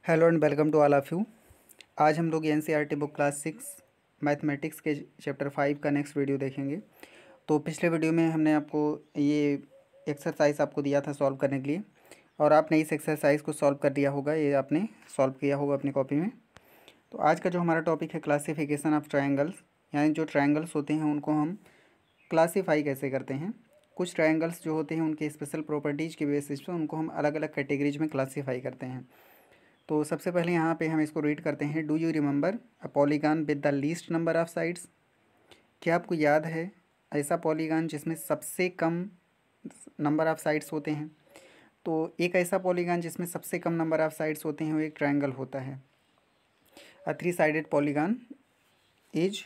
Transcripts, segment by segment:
Hello and welcome to all of you. आज हम लोग एनसीईआरटी बुक क्लास 6 मैथमेटिक्स के चैप्टर 5 का नेक्स्ट वीडियो देखेंगे। तो पिछले वीडियो में हमने आपको ये एक्सरसाइज आपको दिया था सॉल्व करने के लिए, और आपने इस एक्सरसाइज को सॉल्व कर दिया होगा, ये आपने सॉल्व किया होगा अपनी कॉपी में। तो आज का जो हमारा टॉपिक है क्लासिफिकेशन ऑफ ट्रायंगल्स, यानी जो ट्रायंगल्स होते हैं उनको हम क्लासीफाई कैसे करते हैं। कुछ ट्रायंगल्स जो होते हैं उनके स्पेशल प्रॉपर्टीज़ की बेसिस पे उनको हम अलग अलग कैटेगरीज में क्लासीफाई करते हैं। तो सबसे पहले यहाँ पे हम इसको रीड करते हैं। Do you remember a polygon with the least number of sides. क्या आपको याद है ऐसा पॉलीगॉन जिसमें सबसे कम नंबर ऑफ साइड्स होते हैं? तो एक ऐसा पॉलीगॉन जिसमें सबसे कम नंबर ऑफ साइड्स होते हैं वो एक ट्रायंगल होता है। A three sided polygon is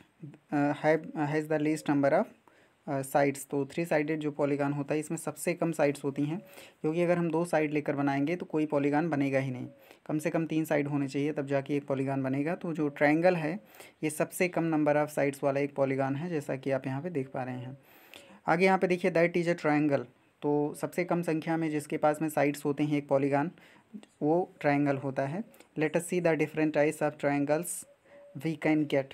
has the least number of sides. तो थ्री साइडेड जो पॉलीगॉन होता है इसमें सबसे कम साइड्स होती हैं, क्योंकि अगर हम दो साइड लेकर बनाएंगे तो कोई पॉलीगॉन बनेगा ही नहीं। कम से कम तीन साइड होने चाहिए तब जाके एक पॉलीगॉन बनेगा। तो जो ट्रायंगल है ये सबसे कम नंबर ऑफ साइड्स वाला एक पॉलीगॉन है, जैसा कि आप यहाँ पे देख पा रहे हैं। आगे यहाँ पे देखिए, दैट इज अ ट्रायंगल। तो सबसे कम संख्या में जिसके पास में साइड्स होते हैं एक पॉलीगॉन, वो ट्रायंगल होता है। Let us see the different types of triangles we can get.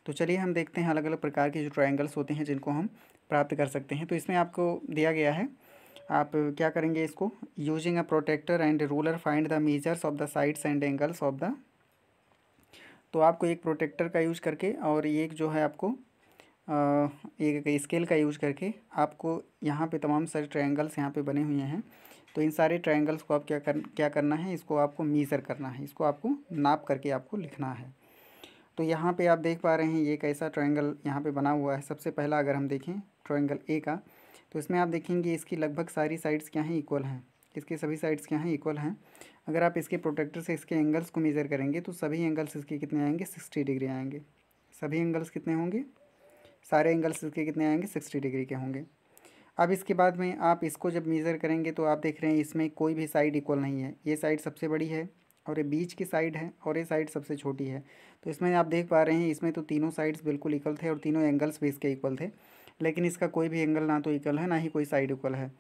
तो चलिए हम देखते हैं अलग अलग प्रकार के जो ट्रायंगल्स होते हैं जिनको हम प्राप्त कर सकते हैं। तो इसमें आपको दिया गया है, आप क्या करेंगे, इसको using a protractor and ruler find the measures of the sides and angles of the. तो आपको एक प्रोटेक्टर का यूज करके और एक जो है आपको एक स्केल का यूज करके आपको यहाँ पे तमाम सारे ट्रायंगल्स यहाँ पे बने हुए हैं। तो इन सारे ट्रायंगल्स को आप क्या करना है, इसको आपको मीज़र करना है, इसको आपको नाप करके आपको लिखना है। तो यहाँ पे आप देख पा रहे हैं ये एक ऐसा ट्रायंगल यहाँ पे बना हुआ है। सबसे पहला अगर हम देखें ट्रायंगल ए का, तो इसमें आप देखेंगे इसकी लगभग सारी साइड्स क्या हैं, इक्वल हैं। इसके सभी साइड्स क्या हैं, इक्वल हैं। अगर आप इसके प्रोटेक्टर से इसके एंगल्स को मेज़र करेंगे तो सभी एंगल्स इसके कितने आएंगे, 60 डिग्री आएंगे। सभी एंगल्स कितने होंगे, सारे एंगल्स इसके कितने आएंगे, 60 डिग्री के होंगे। अब इसके बाद में आप इसको जब मेज़र करेंगे तो आप देख रहे हैं इसमें कोई भी साइड इक्वल नहीं है। ये साइड सबसे बड़ी है और ये बीच की साइड है और ये साइड सबसे छोटी है। तो इसमें आप देख पा रहे हैं इसमें तो तीनों साइड्स बिल्कुल इक्वल थे और तीनों एंगल्स भी इसके इक्वल थे, लेकिन इसका कोई भी एंगल ना तो इक्वल है ना ही कोई साइड इक्वल है।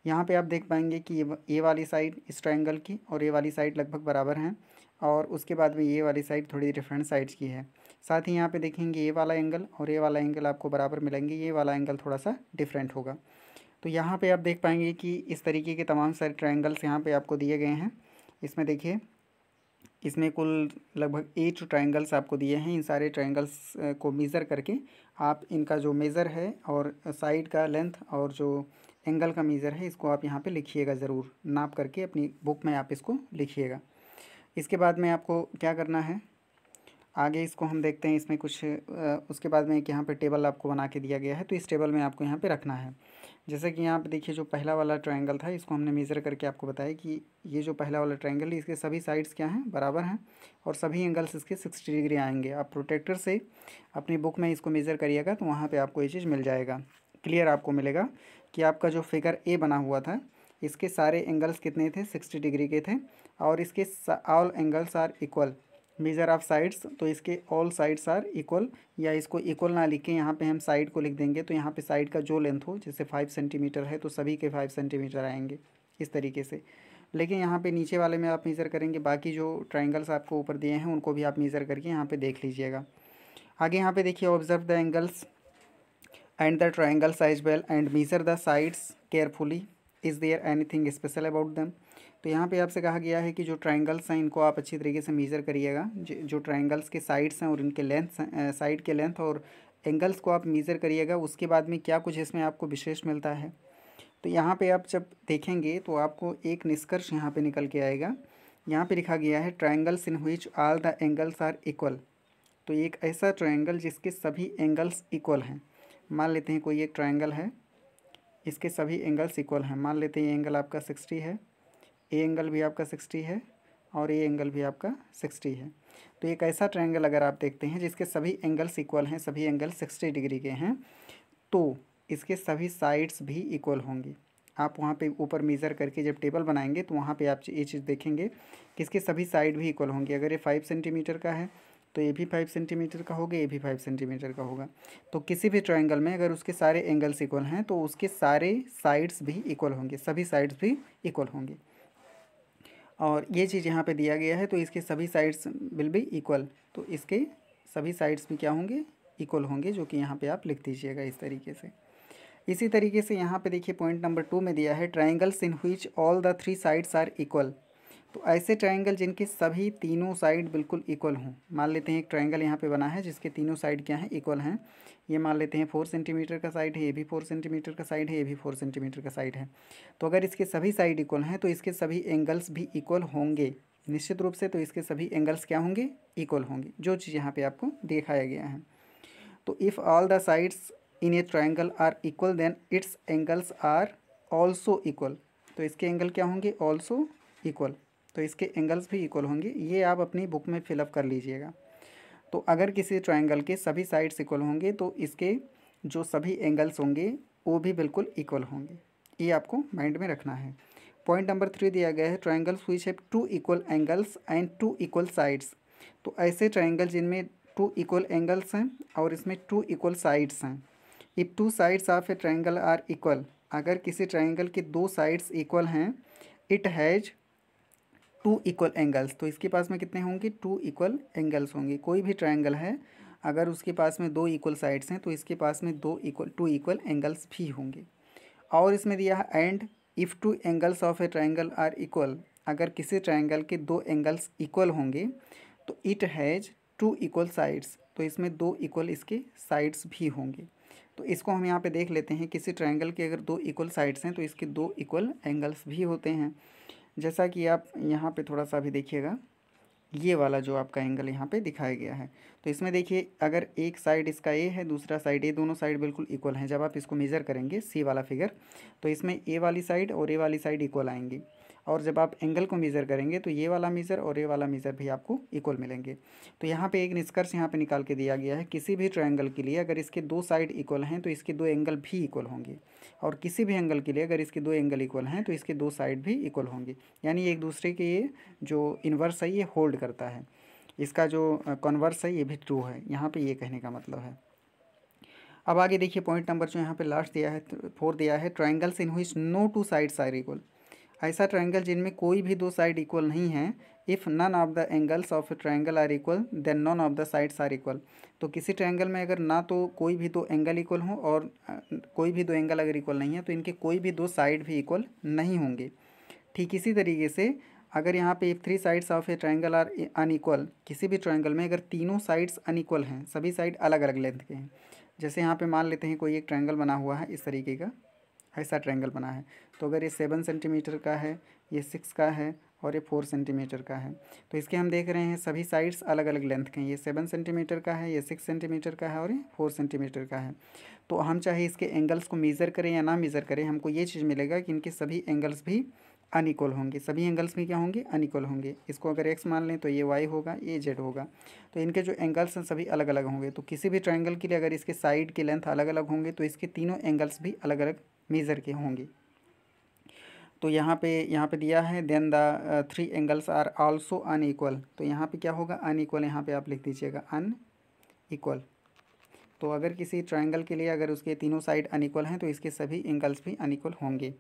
यहाँ पे आप देख पाएंगे कि ये वाली साइड इस ट्रायंगल की और ये वाली साइड लगभग बराबर हैं, और उसके बाद में ये वाली साइड थोड़ी डिफरेंट साइड्स की है। साथ ही यहाँ पे देखेंगे ये वाला एंगल और ये वाला एंगल आपको बराबर मिलेंगे, ये वाला एंगल थोड़ा सा डिफरेंट होगा। तो यहाँ पे आप देख पाएंगे कि इस तरीके के तमाम सारे ट्रायंगल्स यहाँ पे आपको दिए गए हैं। इसमें देखिए, इसमें कुल लगभग 8 ट्रायंगल्स आपको दिए हैं। इन सारे ट्रायंगल्स को मेज़र करके आप इनका जो मेज़र है और साइड का लेंथ और जो एंगल का मेज़र है इसको आप यहाँ पे लिखिएगा, ज़रूर नाप करके अपनी बुक में आप इसको लिखिएगा। इसके बाद में आपको क्या करना है, आगे इसको हम देखते हैं। इसमें कुछ उसके बाद में एक यहाँ पे टेबल आपको बना के दिया गया है, तो इस टेबल में आपको यहाँ पे रखना है। जैसे कि यहाँ पे देखिए, जो पहला वाला ट्रायंगल था इसको हमने मेज़र करके आपको बताया कि ये जो पहला वाला ट्रायंगल है इसके सभी साइड्स क्या हैं, बराबर हैं, और सभी एंगल्स इसके 60 डिग्री आएंगे। आप प्रोटेक्टर से अपनी बुक में इसको मेज़र करिएगा तो वहाँ पर आपको ये चीज़ मिल जाएगा, क्लियर आपको मिलेगा कि आपका जो फिगर ए बना हुआ था इसके सारे एंगल्स कितने थे, 60 डिग्री के थे, और इसके all angles are equal measure of sides. तो इसके ऑल साइड्स आर इक्वल, या इसको इक्वल ना लिख के यहाँ पे हम साइड को लिख देंगे। तो यहाँ पे साइड का जो लेंथ हो, जैसे 5 सेंटीमीटर है तो सभी के 5 सेंटीमीटर आएंगे इस तरीके से। लेकिन यहाँ पे नीचे वाले में आप मेज़र करेंगे, बाकी जो ट्राइंगल्स आपको ऊपर दिए हैं उनको भी आप मेज़र करके यहाँ पे देख लीजिएगा। आगे यहाँ पे देखिए, observe the angles and the triangles as well and measure the sides carefully, is there anything special about them. तो यहाँ पे आपसे कहा गया है कि जो ट्रायंगल्स हैं इनको आप अच्छी तरीके से मेज़र करिएगा। जो ट्रायंगल्स के साइड्स हैं और इनके लेंथ, साइड के लेंथ और एंगल्स को आप मेज़र करिएगा। उसके बाद में क्या कुछ इसमें आपको विशेष मिलता है, तो यहाँ पे आप जब देखेंगे तो आपको एक निष्कर्ष यहाँ पे निकल के आएगा। यहाँ पे लिखा गया है triangles in which all the angles are equal. तो एक ऐसा ट्रायंगल जिसके सभी एंगल्स इक्वल हैं। मान लेते हैं कोई एक ट्रायंगल है, इसके सभी एंगल्स इक्वल हैं। मान लेते हैं ये एंगल आपका 60 है, ए एंगल भी आपका 60 है और ए एंगल भी आपका 60 है। तो एक ऐसा ट्रायंगल अगर आप देखते हैं जिसके सभी एंगल्स इक्वल हैं, सभी एंगल 60 डिग्री के हैं, तो इसके सभी साइड्स भी इक्वल होंगी। आप वहाँ पे ऊपर मेज़र करके जब टेबल बनाएंगे तो वहाँ पे आप ये चीज़ देखेंगे कि इसके सभी साइड भी इक्वल होंगी। अगर ये 5 सेंटीमीटर का है तो ये भी 5 सेंटीमीटर का होगा, ये भी 5 सेंटीमीटर का होगा। तो किसी भी ट्रायंगल में अगर उसके सारे एंगल्स इक्वल हैं तो उसके सारे साइड्स भी इक्वल होंगे, सभी साइड्स भी इक्वल होंगे। और ये चीज़ यहाँ पे दिया गया है, तो इसके सभी साइड्स विल बी इक्वल, तो इसके सभी साइड्स भी क्या होंगे, इक्वल होंगे, जो कि यहाँ पे आप लिख दीजिएगा इस तरीके से। इसी तरीके से यहाँ पे देखिए पॉइंट नंबर 2 में दिया है triangles in which all the 3 sides are equal. तो ऐसे ट्राइंगल जिनके सभी तीनों साइड बिल्कुल इक्वल हों। मान लेते हैं एक ट्राइंगल यहाँ पे बना है जिसके तीनों साइड क्या हैं, इक्वल हैं। ये मान लेते हैं 4 सेंटीमीटर का साइड है, ये भी 4 सेंटीमीटर का साइड है, ये भी 4 सेंटीमीटर का साइड है। तो अगर इसके सभी साइड इक्वल हैं तो इसके सभी एंगल्स भी इक्वल होंगे निश्चित रूप से। तो इसके सभी एंगल्स क्या होंगे, इक्वल होंगे, जो चीज़ यहाँ पे आपको दिखाया गया है। तो if all the sides in a triangle are equal then its angles are also equal. तो इसके एंगल क्या होंगे, ऑल्सो इक्वल। तो इसके एंगल्स भी इक्वल होंगे। ये आप अपनी बुक में फिलअप कर लीजिएगा। तो अगर किसी ट्राइंगल के सभी साइड्स इक्वल होंगे तो इसके जो सभी एंगल्स होंगे वो भी बिल्कुल इक्वल होंगे। ये आपको माइंड में रखना है। पॉइंट नंबर 3 दिया गया है triangles which have 2 equal angles and 2 equal sides. तो ऐसे ट्राइंगल जिनमें 2 इक्वल एंगल्स हैं और इसमें 2 इक्वल साइड्स हैं। If 2 sides of a triangle are equal, अगर किसी ट्राइंगल के 2 साइड्स इक्वल हैं, इट हैज़ 2 इक्वल एंगल्स। तो इसके पास में कितने होंगे, 2 इक्वल एंगल्स होंगे। कोई भी ट्राइंगल है अगर उसके पास में 2 इक्वल साइड्स हैं तो इसके पास में 2 इक्वल एंगल्स भी होंगे। और इसमें दिया है and if 2 angles of a triangle are equal, अगर किसी ट्राइंगल के 2 एंगल्स इक्वल होंगे तो इट हैज़ 2 इक्वल साइड्स। तो इसमें 2 इक्वल इसके साइड्स भी होंगे। तो इसको हम यहाँ पे देख लेते हैं। किसी ट्राइंगल के अगर 2 इक्वल साइड्स हैं तो इसके 2 इक्वल एंगल्स भी होते हैं। जैसा कि आप यहाँ पे थोड़ा सा भी देखिएगा, ये वाला जो आपका एंगल यहाँ पे दिखाया गया है। तो इसमें देखिए अगर एक साइड इसका ए है, दूसरा साइड ए, दोनों साइड बिल्कुल इक्वल हैं। जब आप इसको मेज़र करेंगे सी वाला फिगर, तो इसमें ए वाली साइड और ए वाली साइड इक्वल आएंगी। और जब आप एंगल को मेज़र करेंगे तो ये वाला मेज़र और ये वाला मेज़र भी आपको इक्वल मिलेंगे। तो यहाँ पे एक निष्कर्ष यहाँ पे निकाल के दिया गया है, किसी भी ट्रायंगल के लिए अगर इसके 2 साइड इक्वल हैं तो इसके 2 एंगल भी इक्वल होंगे। और किसी भी एंगल के लिए अगर इसके 2 एंगल इक्वल हैं तो इसके 2 साइड भी इक्वल होंगे। यानी एक दूसरे के ये जो इन्वर्स है ये होल्ड करता है, इसका जो कन्वर्स है ये भी ट्रू है। यहाँ पे ये कहने का मतलब है। अब आगे देखिए पॉइंट नंबर जो यहाँ पे लास्ट दिया है 4 दिया है, triangles in which no 2 sides are equal. ऐसा ट्रायंगल जिनमें कोई भी 2 साइड इक्वल नहीं है। If none of the angles of a triangle are equal then none of the sides are equal. तो किसी ट्रायंगल में अगर ना तो कोई भी 2 एंगल इक्वल हो और कोई भी 2 एंगल अगर इक्वल नहीं है तो इनके कोई भी 2 साइड भी इक्वल नहीं होंगे। ठीक इसी तरीके से अगर यहाँ पे 3 sides of a triangle are unequal, किसी भी ट्रायंगल में अगर तीनों साइड्स अनइक्वल हैं, सभी साइड अलग अलग लेंथ के हैं। जैसे यहाँ पे मान लेते हैं कोई एक ट्रायंगल बना हुआ है, इस तरीके का ऐसा ट्रायंगल बना है। तो अगर ये 7 सेंटीमीटर का है, ये 6 का है और ये 4 सेंटीमीटर का है, तो इसके हम देख रहे हैं सभी साइड्स अलग अलग लेंथ के हैं। ये 7 सेंटीमीटर का है, ये 6 सेंटीमीटर का है और ये 4 सेंटीमीटर का है। तो हम चाहे इसके एंगल्स को मेज़र करें या ना मेज़र करें, हमको ये चीज़ मिलेगा कि इनके सभी एंगल्स भी अनइक्वल होंगे। सभी एंगल्स भी क्या होंगे, अनइक्वल होंगे। इसको अगर एक्स मान लें तो ये वाई होगा, ये जेड होगा। तो इनके जो एंगल्स हैं सभी अलग अलग होंगे। तो किसी भी ट्रायंगल के लिए अगर इसके साइड के लेंथ अलग अलग होंगे तो इसके तीनों एंगल्स भी अलग अलग मेज़र के होंगे। तो यहाँ पे दिया है then the 3 angles are also unequal. तो यहाँ पे क्या होगा, अनइक्वल, यहाँ पे आप लिख दीजिएगा अनइक्वल। तो अगर किसी ट्रायंगल के लिए अगर उसके तीनों साइड अनइक्वल हैं तो इसके सभी एंगल्स भी अनइक्वल होंगे।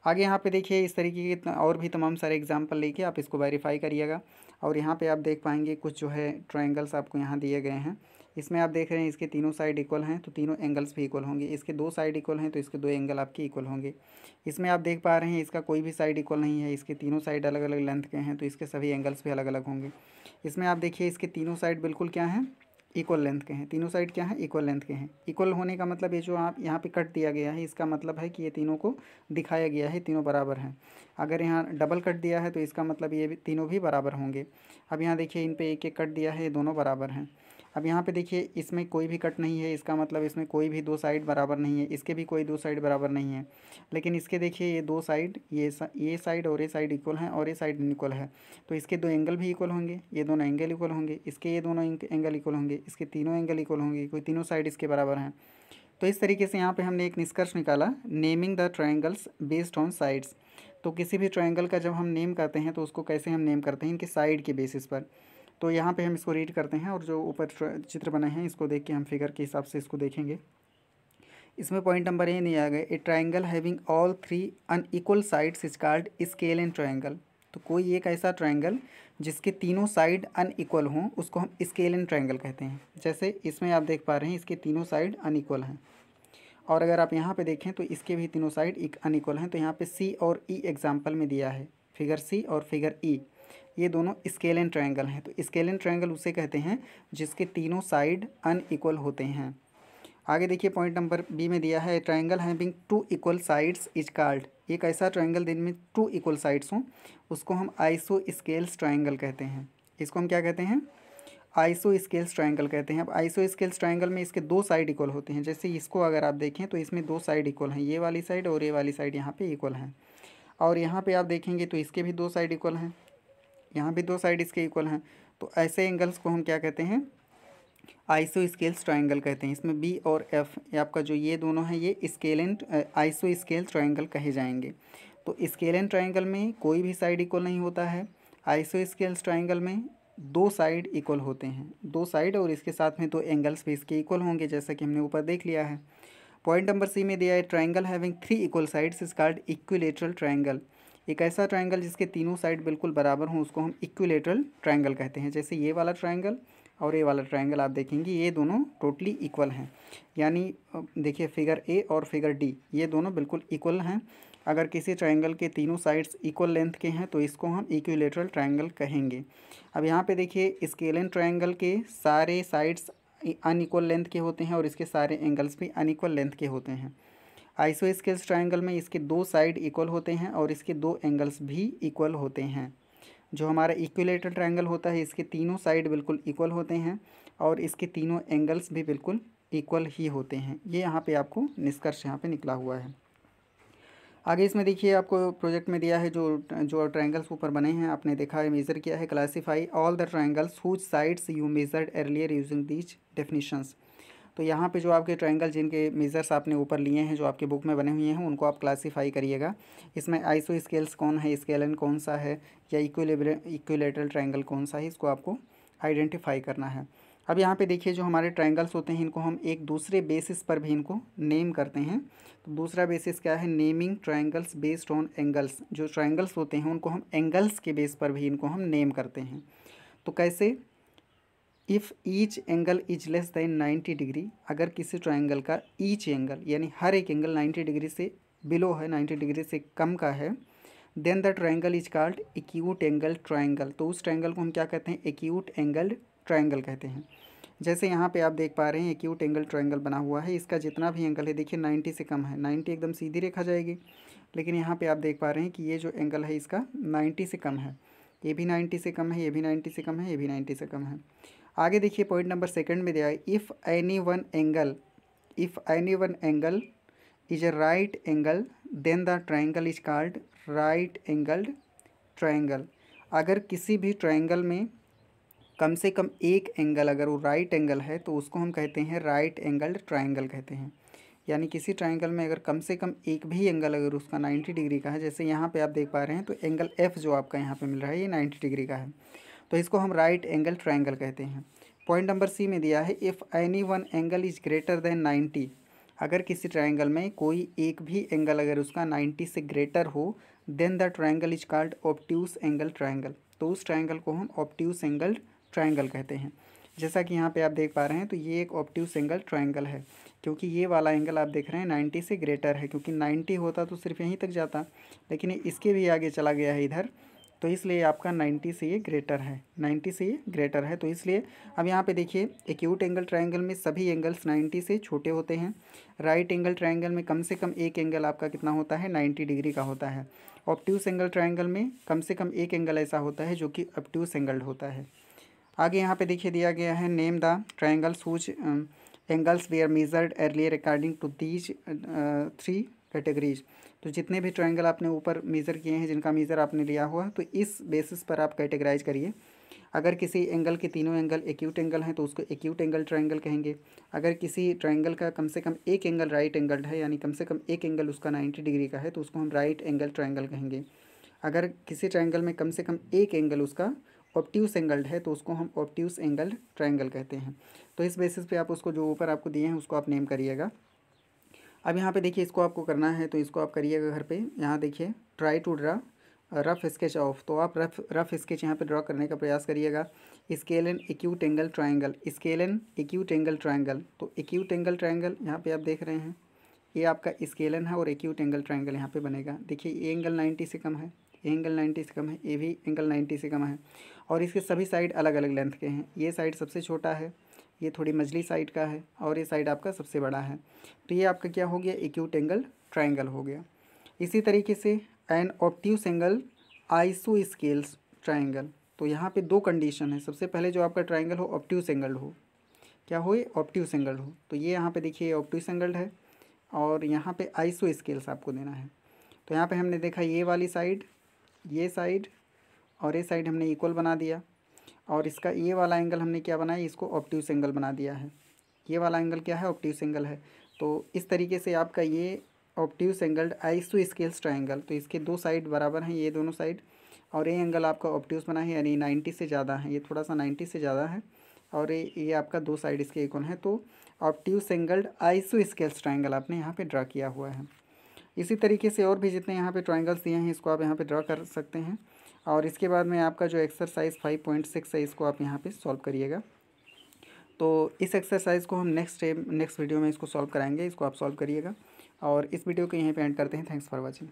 आगे यहाँ पे देखिए इस तरीके के और भी तमाम सारे एग्जाम्पल लेके आप इसको वेरीफाई करिएगा। और यहाँ पे आप देख पाएंगे कुछ जो है ट्रायंगल्स आपको यहाँ दिए गए हैं। इसमें आप देख रहे हैं इसके तीनों साइड इक्वल हैं तो तीनों एंगल्स भी इक्वल होंगे। इसके 2 साइड इक्वल हैं तो इसके 2 एंगल आपके इक्वल होंगे। इसमें आप देख पा रहे हैं इसका कोई भी साइड इक्वल नहीं है, इसके तीनों साइड अलग अलग लेंथ के हैं तो इसके सभी एंगल्स भी अलग अलग होंगे। इसमें आप देखिए इसके तीनों साइड बिल्कुल क्या हैं, इक्वल लेंथ के हैं। तीनों साइड क्या है, इक्वल लेंथ के हैं। इक्वल होने का मतलब ये जो आप यहाँ पे कट दिया गया है इसका मतलब है कि ये तीनों को दिखाया गया है तीनों बराबर हैं। अगर यहाँ डबल कट दिया है तो इसका मतलब ये भी तीनों भी बराबर होंगे। अब यहाँ देखिए इन पे एक एक कट दिया है, ये दोनों बराबर हैं। अब यहाँ पे देखिए इसमें कोई भी कट नहीं है, इसका मतलब इसमें कोई भी 2 साइड बराबर नहीं है। इसके भी कोई 2 साइड बराबर नहीं है। लेकिन इसके देखिए ये 2 साइड, ये साइड और ये साइड इक्वल हैं और ये साइड इक्वल है। तो इसके 2 एंगल भी इक्वल होंगे, ये दोनों एंगल इक्वल होंगे, इसके ये दोनों एंगल इक्वल होंगे, इसके तीनों एंगल इक्वल होंगे, कोई तीनों साइड इसके बराबर हैं। तो इस तरीके से यहाँ पे हमने एक निष्कर्ष निकाला, naming the triangles based on sides. तो किसी भी ट्रायंगल का जब हम नेम करते हैं तो उसको कैसे हम नेम करते हैं, इनके साइड के बेसिस पर। तो यहाँ पे हम इसको रीड करते हैं और जो ऊपर चित्र बने हैं इसको देख के हम फिगर के हिसाब से इसको देखेंगे। इसमें पॉइंट नंबर ए नहीं आ गया, ए triangle having all 3 unequal sides is called scale and triangle. तो कोई एक ऐसा ट्रायंगल जिसके तीनों साइड अनइक्वल हों उसको हम स्केलेन ट्रायंगल कहते हैं। जैसे इसमें आप देख पा रहे हैं इसके तीनों साइड अनइक्वल हैं, और अगर आप यहाँ पे देखें तो इसके भी तीनों साइड अनइक्वल हैं। तो यहाँ पे सी और ई एग्जाम्पल में दिया है, फिगर सी और फिगर ई, ये दोनों स्केलेन ट्रायंगल हैं। तो स्केलेन ट्रायंगल उसे कहते हैं जिसके तीनों साइड अनइक्वल होते हैं। आगे देखिए पॉइंट नंबर बी में दिया है, triangle having two equal sides is called. एक ऐसा ट्रायंगल जिनमें टू इक्वल साइड्स हों उसको हम आइसो स्केल्स ट्रायंगल कहते हैं। इसको हम क्या कहते हैं? आइसो स्केल्स ट्रायंगल कहते हैं। अब आइसो स्केल्स ट्रायंगल में इसके दो साइड इक्वल होते हैं। जैसे इसको अगर आप देखें तो इसमें दो साइड इक्वल हैं, ये वाली साइड और ये वाली साइड यहाँ पे इक्वल हैं। और यहाँ पे आप देखेंगे तो इसके भी दो साइड इक्वल हैं, यहाँ भी दो साइड इसके इक्वल हैं। तो ऐसे एंगल्स को हम क्या कहते हैं? आइसो स्केल्स ट्रायंगल कहते हैं। इसमें बी और एफ ये आपका जो ये दोनों हैं ये स्केलेन आइसो स्केल ट्रायंगल कहे जाएंगे। तो स्केलेन ट्रायंगल में कोई भी साइड इक्वल नहीं होता है, आइसो स्केल्स ट्रायंगल में दो साइड इक्वल होते हैं, दो साइड और इसके साथ में दो एंगल्स भी इसके इक्वल होंगे, जैसा कि हमने ऊपर देख लिया है। पॉइंट नंबर सी में दिया है, triangle having three equal sides is called equilateral triangle. एक ऐसा ट्रायंगल जिसके तीनों साइड बिल्कुल बराबर हों उसको हम इक्विलेटरल ट्रायंगल कहते हैं। जैसे ये वाला ट्रायंगल और ये वाला ट्रायंगल आप देखेंगे ये दोनों टोटली इक्वल हैं, यानी देखिए फिगर ए और फिगर डी ये दोनों बिल्कुल इक्वल हैं। अगर किसी ट्रायंगल के तीनों साइड्स इक्वल लेंथ के हैं तो इसको हम इक्विलेटरल ट्रायंगल कहेंगे। अब यहाँ पे देखिए स्केलेन ट्रायंगल के सारे साइड्स अनइक्वल लेंथ के होते हैं और इसके सारे एंगल्स भी अनइक्वल लेंथ के होते हैं। आइसो स्केल्स ट्रायंगल में इसके दो साइड इक्वल होते हैं और इसके दो एंगल्स भी इक्वल होते हैं। जो हमारा इक्विलेटरल ट्रायंगल होता है इसके तीनों साइड बिल्कुल इक्वल होते हैं और इसके तीनों एंगल्स भी बिल्कुल इक्वल ही होते हैं। ये यहाँ पे आपको निष्कर्ष यहाँ पे निकला हुआ है। आगे इसमें देखिए आपको प्रोजेक्ट में दिया है जो ट्रायंगल्स ऊपर बने हैं आपने देखा है, मेज़र किया है। Classify all the triangles whose sides you measured earlier using these definitions. तो यहाँ पे जो आपके ट्रायंगल जिनके मेजर्स आपने ऊपर लिए हैं जो आपके बुक में बने हुए हैं उनको आप क्लासीफाई करिएगा। इसमें आइसो स्केल्स कौन है, स्केलन कौन सा है, या इक्विलेटरल ट्रायंगल कौन सा है, इसको आपको आइडेंटिफाई करना है। अब यहाँ पे देखिए जो हमारे ट्रायंगल्स होते हैं इनको हम एक दूसरे बेसिस पर भी इनको नेम करते हैं। तो दूसरा बेसिस क्या है? Naming triangles based on angles. जो ट्रायंगल्स होते हैं उनको हम एंगल्स के बेस पर भी इनको हम नेम करते हैं। तो कैसे? If each angle is less than 90 degree, अगर किसी ट्रायंगल का ईच एंगल यानी हर एक एंगल 90 डिग्री से बिलो है, 90 डिग्री से कम का है, then the triangle is called acute angle triangle. तो उस ट्रायंगल को हम क्या कहते हैं? एक्यूट एंगल ट्रायंगल कहते हैं। जैसे यहाँ पे आप देख पा रहे हैं एक्यूट एंगल ट्रायंगल बना हुआ है, इसका जितना भी एंगल है देखिए 90 से कम है, 90 एकदम सीधी रेखा जाएगी, लेकिन यहाँ पे आप देख पा रहे हैं कि ये जो एंगल है इसका 90 से कम है, ये भी 90 से कम है, ये भी 90 से कम है, ये भी 90 से कम है। आगे देखिए पॉइंट नंबर सेकंड में दिया है, if any one angle is a right angle then the triangle is called right angled triangle. अगर किसी भी ट्रायंगल में कम से कम एक एंगल अगर वो राइट एंगल है तो उसको हम कहते हैं राइट एंगल्ड ट्रायंगल कहते हैं। यानी किसी ट्रायंगल में अगर कम से कम एक भी एंगल अगर उसका 90 डिग्री का है, जैसे यहाँ पे आप देख पा रहे हैं तो एंगल एफ जो आपका यहाँ पे मिल रहा है ये 90 डिग्री का है, तो इसको हम राइट एंगल ट्रायंगल कहते हैं। पॉइंट नंबर सी में दिया है, if any one angle is greater than 90, अगर किसी ट्रायंगल में कोई एक भी एंगल अगर उसका 90 से ग्रेटर हो, then the triangle is called obtuse angle triangle. तो उस ट्रायंगल को हम ऑब्ट्यूस एंगल ट्रायंगल कहते हैं। जैसा कि यहाँ पे आप देख पा रहे हैं तो ये एक ऑब्ट्यूस एंगल ट्रायंगल है, क्योंकि ये वाला एंगल आप देख रहे हैं 90 से ग्रेटर है, क्योंकि 90 होता तो सिर्फ यहीं तक जाता, लेकिन इसके भी आगे चला गया है इधर, तो इसलिए आपका 90 से ये ग्रेटर है, 90 से ये ग्रेटर है। तो इसलिए अब यहाँ पे देखिए एक्यूट एंगल ट्रायंगल में सभी एंगल्स 90 से छोटे होते हैं। राइट एंगल ट्रायंगल में कम से कम एक एंगल आपका कितना होता है? 90 डिग्री का होता है। ऑब्ट्यूस एंगल ट्रायंगल में कम से कम एक एंगल ऐसा होता है जो कि ऑब्ट्यूस एंगल्ड होता है। आगे यहाँ पे देखिए दिया गया है, name the triangles whose angles they are measured earlier according to these three categories. तो जितने भी ट्रायंगल आपने ऊपर मेज़र किए हैं जिनका मेज़र आपने लिया हुआ है तो इस बेसिस पर आप कैटेगराइज करिए। अगर किसी एंगल के तीनों एंगल एक्यूट एंगल हैं तो उसको एक्यूट एंगल ट्रायंगल कहेंगे। अगर किसी ट्रायंगल का कम से कम एक एंगल राइट एंगल्ड है, यानी कम से कम एक एंगल उसका 90 डिग्री का है, तो उसको हम राइट एंगल ट्रायंगल कहेंगे। अगर किसी ट्रायंगल में कम से कम एक एंगल उसका ऑब्ट्यूस एंगल्ड है तो उसको हम ऑब्ट्यूस एंगल ट्रायंगल कहते हैं। तो इस बेसिस पे आप उसको जो ऊपर आपको दिए हैं उसको आप नेम करिएगा। अब यहाँ पे देखिए इसको आपको करना है तो इसको आप करिएगा घर पे। यहाँ देखिए, try to draw rough sketch of, तो आप रफ स्केच यहाँ पे ड्रॉ करने का प्रयास करिएगा। Scale an acute angle triangle, scale an acute angle triangle, तो एक्यूट एंगल ट्रायंगल यहाँ पे आप देख रहे हैं, ये आपका स्केलन है और एक्यूट एंगल ट्रायंगल यहाँ पे बनेगा। देखिए ये एंगल 90 से कम है, ये एंगल 90 से कम है, ये भी एंगल 90 से कम है, और इसके सभी साइड अलग अलग लेंथ के हैं। ये साइड सबसे छोटा है, ये थोड़ी मझली साइड का है, और ये साइड आपका सबसे बड़ा है। तो ये आपका क्या हो गया, एक्यूट एंगल ट्रायंगल हो गया। इसी तरीके से N obtuse angle isosceles triangle, तो यहाँ पे दो कंडीशन है। सबसे पहले जो आपका ट्रायंगल हो ऑब्ट्यूस एंगल हो, क्या हो, ये ऑब्ट्यूस एंगल हो। तो ये यहाँ पे देखिए ऑब्ट्यूस एंगल है, और यहाँ पे आइसोस्केल्स आपको देना है। तो यहाँ पे हमने देखा ये वाली साइड, ये साइड और ये साइड हमने इक्वल बना दिया, और इसका ये वाला एंगल हमने क्या बनाया, इसको ऑब्ट्यूस एंगल बना दिया है। ये वाला एंगल क्या है, ऑब्ट्यूस एंगल है। तो इस तरीके से आपका ये ऑब्ट्यूस एंगल आइसोस्केल्स ट्रायंगल, तो इसके दो साइड बराबर हैं, ये दोनों साइड, और ये एंगल आपका ऑब्ट्यूस बना है, यानी 90 से ज़्यादा है, ये थोड़ा सा 90 से ज़्यादा है, और ये आपका दो साइड इसके इक्वल है। तो ऑब्ट्यूस एंगल आइसोस्केल्स ट्रायंगल आपने यहाँ पे ड्रा किया हुआ है। इसी तरीके से और भी जितने यहाँ पे ट्रायंगल्स दिए हैं इसको आप यहाँ पे ड्रा कर सकते हैं। और इसके बाद में आपका जो एक्सरसाइज 5.6 है इसको आप यहाँ पे सॉल्व करिएगा। तो इस एक्सरसाइज को हम नेक्स्ट वीडियो में इसको सॉल्व कराएंगे, इसको आप सॉल्व करिएगा। और इस वीडियो को यहीं पे एंड करते हैं। Thanks for watching.